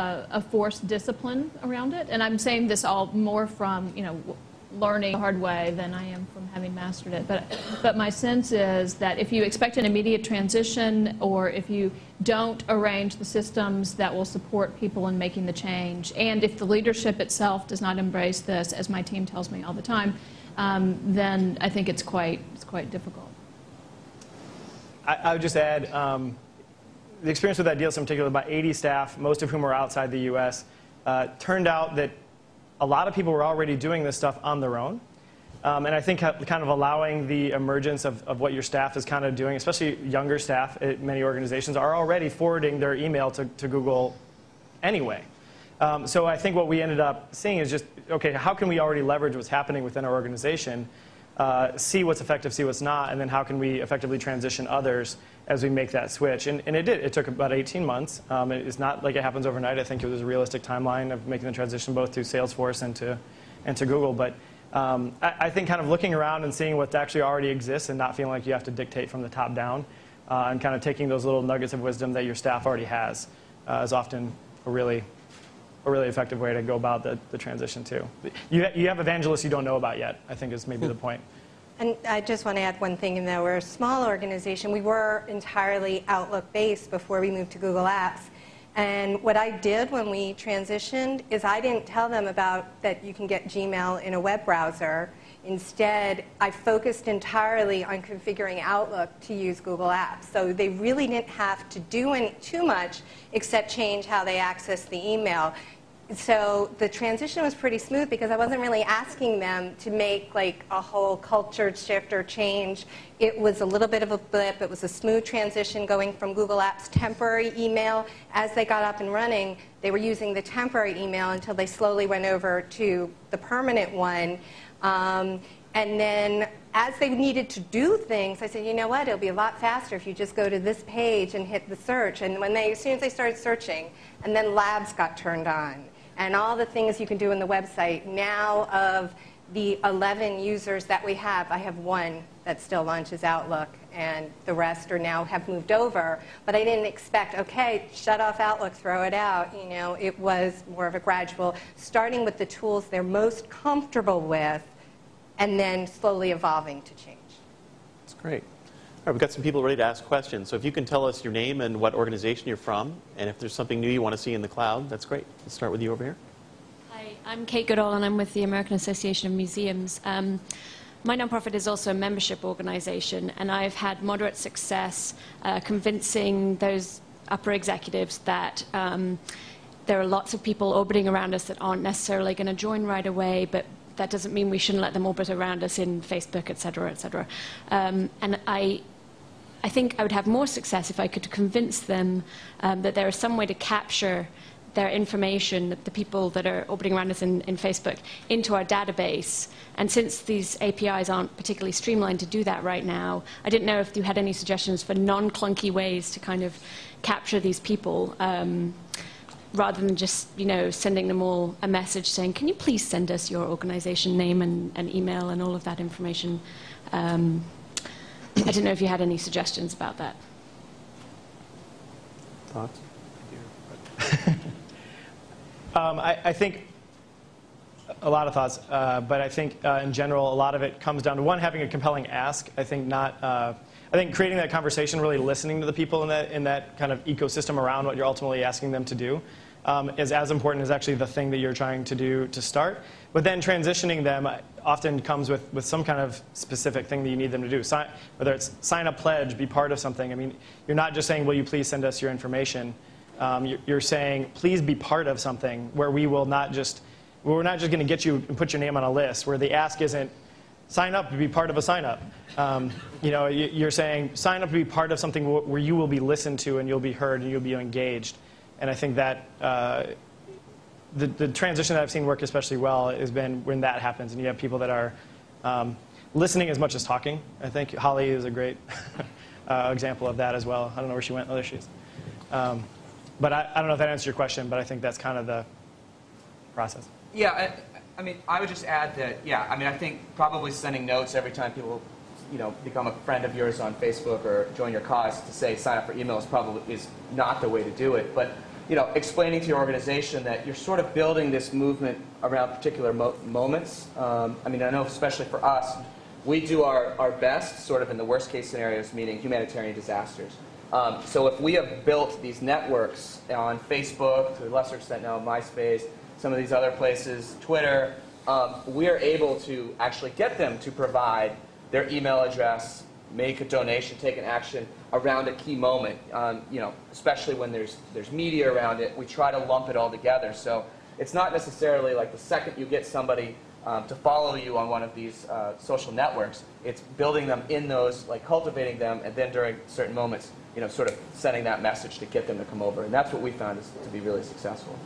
a forced discipline around it. And I'm saying this all more from, learning the hard way than I am from having mastered it. But my sense is that if you expect an immediate transition, or if you don't arrange the systems that will support people in making the change, and if the leadership itself does not embrace this, as my team tells me all the time, then I think it's quite difficult. I would just add, the experience with Idealist in particular, about 80 staff, most of whom are outside the US, turned out that a lot of people were already doing this stuff on their own. And I think kind of allowing the emergence of what your staff is kind of doing, especially younger staff at many organizations, are already forwarding their email to Google anyway. So I think what we ended up seeing is just, okay, how can we already leverage what's happening within our organization, see what's effective, see what's not, and then how can we effectively transition others as we make that switch. And it did. It took about 18 months. It's not like it happens overnight. I think it was a realistic timeline of making the transition both to Salesforce and to Google. But I think kind of looking around and seeing what actually already exists and not feeling like you have to dictate from the top down, and kind of taking those little nuggets of wisdom that your staff already has is often a really effective way to go about the transition too. You have evangelists you don't know about yet, I think is maybe the point. And I just want to add one thing in that we're a small organization. We were entirely Outlook-based before we moved to Google Apps. And what I did when we transitioned is I didn't tell them about that you can get Gmail in a web browser. Instead, I focused entirely on configuring Outlook to use Google Apps. So they really didn't have to do too much except change how they access the email. So the transition was pretty smooth because I wasn't really asking them to make like a whole culture shift or change. It was a little bit of a blip. It was a smooth transition going from Google Apps temporary email. As they got up and running, they were using the temporary email until they slowly went over to the permanent one. And then as they needed to do things, I said, you know what, it'll be a lot faster if you just go to this page and hit the search. And as soon as they started searching, and then Labs got turned on. And all the things you can do in the website. Now of the 11 users that we have, I have one that still launches Outlook, and the rest have moved over. But I didn't expect, okay, shut off Outlook, throw it out. It was more of a gradual, starting with the tools they're most comfortable with, and then slowly evolving to change. That's great. All right, we've got some people ready to ask questions. So if you can tell us your name and what organization you're from, and if there's something new you want to see in the cloud, that's great. Let's start with you over here. Hi, I'm Kate Goodall, and I'm with the American Association of Museums. My nonprofit is also a membership organization, and I've had moderate success convincing those upper executives that there are lots of people orbiting around us that aren't necessarily going to join right away, but that doesn't mean we shouldn't let them orbit around us in Facebook, et cetera, et cetera. And I think I would have more success if I could convince them that there is some way to capture their information, the people that are orbiting around us in Facebook, into our database. And since these APIs aren't particularly streamlined to do that right now, I didn't know if you had any suggestions for non-clunky ways to kind of capture these people, rather than just sending them all a message saying, can you please send us your organization name and email and all of that information. I don't know if you had any suggestions about that. Thoughts? I think a lot of thoughts, but I think in general a lot of it comes down to one, having a compelling ask. I think creating that conversation, really listening to the people in that kind of ecosystem around what you're ultimately asking them to do, is as important as actually the thing that you're trying to do to start. But then transitioning them often comes with some kind of specific thing that you need them to do. Whether it's sign a pledge, be part of something. I mean, you're not just saying, will you please send us your information? You're saying, please be part of something where we're not just going to get you and put your name on a list, where the ask isn't, sign up to be part of a sign up. You're saying, sign up to be part of something where you will be listened to and you'll be heard and you'll be engaged. And I think that the transition that I've seen work especially well has been when that happens and you have people that are listening as much as talking. I think Holly is a great example of that as well. I don't know where she went. Oh, there she is. But I don't know if that answers your question, but I think that's kind of the process. Yeah, I mean, I would just add that, yeah, I mean, I think probably sending notes every time people, become a friend of yours on Facebook or join your cause to say sign up for email is not the way to do it. But, explaining to your organization that you're sort of building this movement around particular moments. I mean, I know especially for us, we do our best sort of in the worst case scenarios, meaning humanitarian disasters. So if we have built these networks on Facebook, to a lesser extent now MySpace, some of these other places, Twitter, we are able to actually get them to provide their email address, make a donation, take an action around a key moment. Especially when there's media around it, we try to lump it all together. So it's not necessarily like the second you get somebody to follow you on one of these social networks, it's building them in those, like cultivating them, and then during certain moments, sort of sending that message to get them to come over. And that's what we found is to be really successful.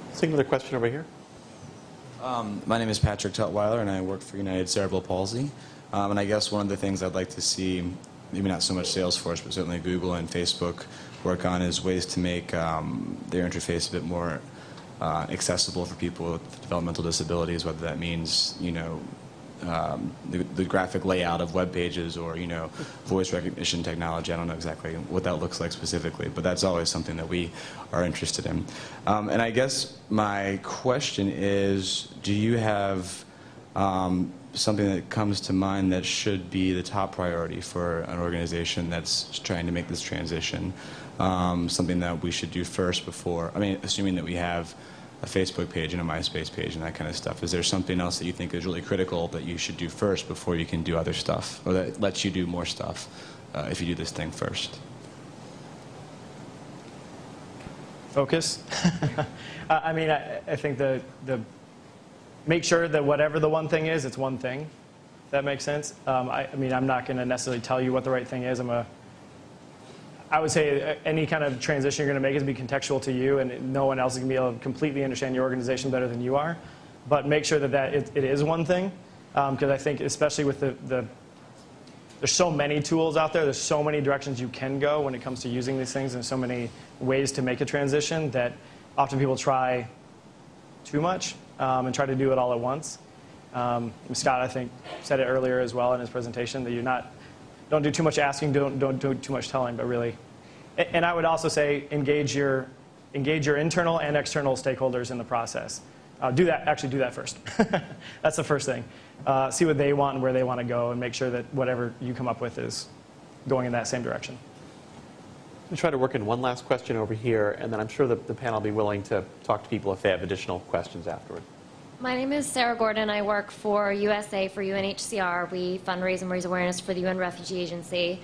Let's take another question over here. My name is Patrick Tutwiler, and I work for United Cerebral Palsy. And I guess one of the things I'd like to see, maybe not so much Salesforce, but certainly Google and Facebook work on is ways to make their interface a bit more accessible for people with developmental disabilities, whether that means, the graphic layout of web pages or, voice recognition technology. I don't know exactly what that looks like specifically, but that's always something that we are interested in. And I guess my question is, do you have something that comes to mind that should be the top priority for an organization that's trying to make this transition? Something that we should do first before, assuming that we have a Facebook page and a MySpace page and that kind of stuff. Is there something else that you think is really critical that you should do first before you can do other stuff, or that lets you do more stuff if you do this thing first? Focus. I think the make sure that whatever the one thing is, it's one thing. If that makes sense. I'm not going to necessarily tell you what the right thing is. I would say any kind of transition you're going to make is be contextual to you, and no one else is going to be able to completely understand your organization better than you are. But make sure that it is one thing, because I think especially with there's so many tools out there, there's so many directions you can go when it comes to using these things, and so many ways to make a transition that often people try too much and try to do it all at once. Scott, I think, said it earlier as well in his presentation, that don't do too much asking, don't do too much telling, but really. And I would also say engage your internal and external stakeholders in the process. Do that first. That's the first thing. See what they want and where they want to go, and make sure that whatever you come up with is going in that same direction. We'll try to work in one last question over here, and then I'm sure the panel will be willing to talk to people if they have additional questions afterward. My name is Sarah Gordon. I work for USA for UNHCR. We fundraise and raise awareness for the UN Refugee Agency.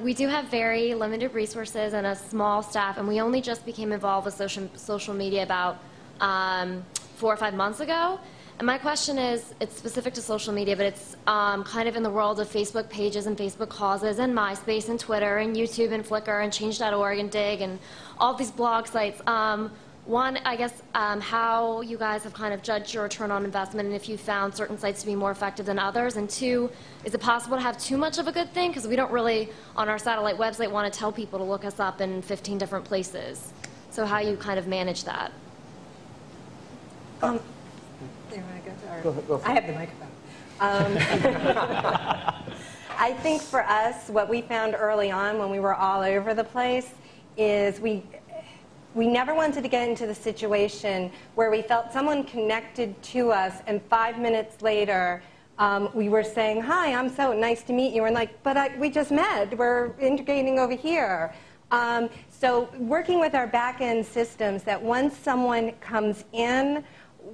We do have very limited resources and a small staff, and we only just became involved with social media about 4 or 5 months ago. And my question is, it's specific to social media, but it's kind of in the world of Facebook pages and Facebook causes and MySpace and Twitter and YouTube and Flickr and Change.org and Dig and all these blog sites. One, I guess, how you guys have kind of judged your return on investment and if you found certain sites to be more effective than others. And two, is it possible to have too much of a good thing? Because we don't really, on our satellite website, want to tell people to look us up in 15 different places. So how you kind of manage that? Do you want to go? Or I have the microphone. I think for us, what we found early on when we were all over the place is we never wanted to get into the situation where we felt someone connected to us, and 5 minutes later, we were saying, "Hi, I'm so nice to meet you," and like, "But we just met. We're integrating over here." So working with our back-end systems, that once someone comes in,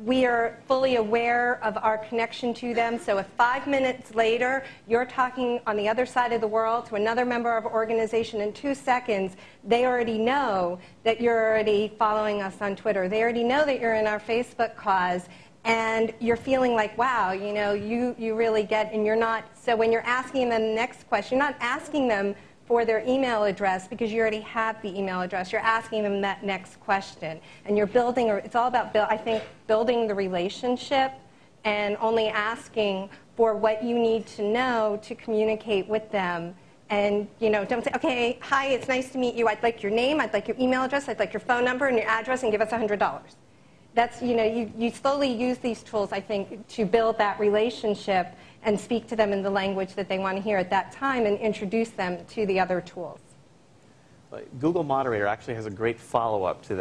we are fully aware of our connection to them. So if 5 minutes later you're talking on the other side of the world to another member of our organization, in 2 seconds, they already know that you're already following us on Twitter. They already know that you're in our Facebook cause. And you're feeling like, wow, you really get, and you're not, so when you're asking them the next question, you're not asking them for their email address because you already have the email address. You're asking them that next question. And you're building, it's all about, I think, building the relationship and only asking for what you need to know to communicate with them. And, don't say, okay, hi, it's nice to meet you. I'd like your name, I'd like your email address, I'd like your phone number and your address, and give us $100. That's, you slowly use these tools, I think, to build that relationship and speak to them in the language that they want to hear at that time and introduce them to the other tools. Google Moderator actually has a great follow-up to that.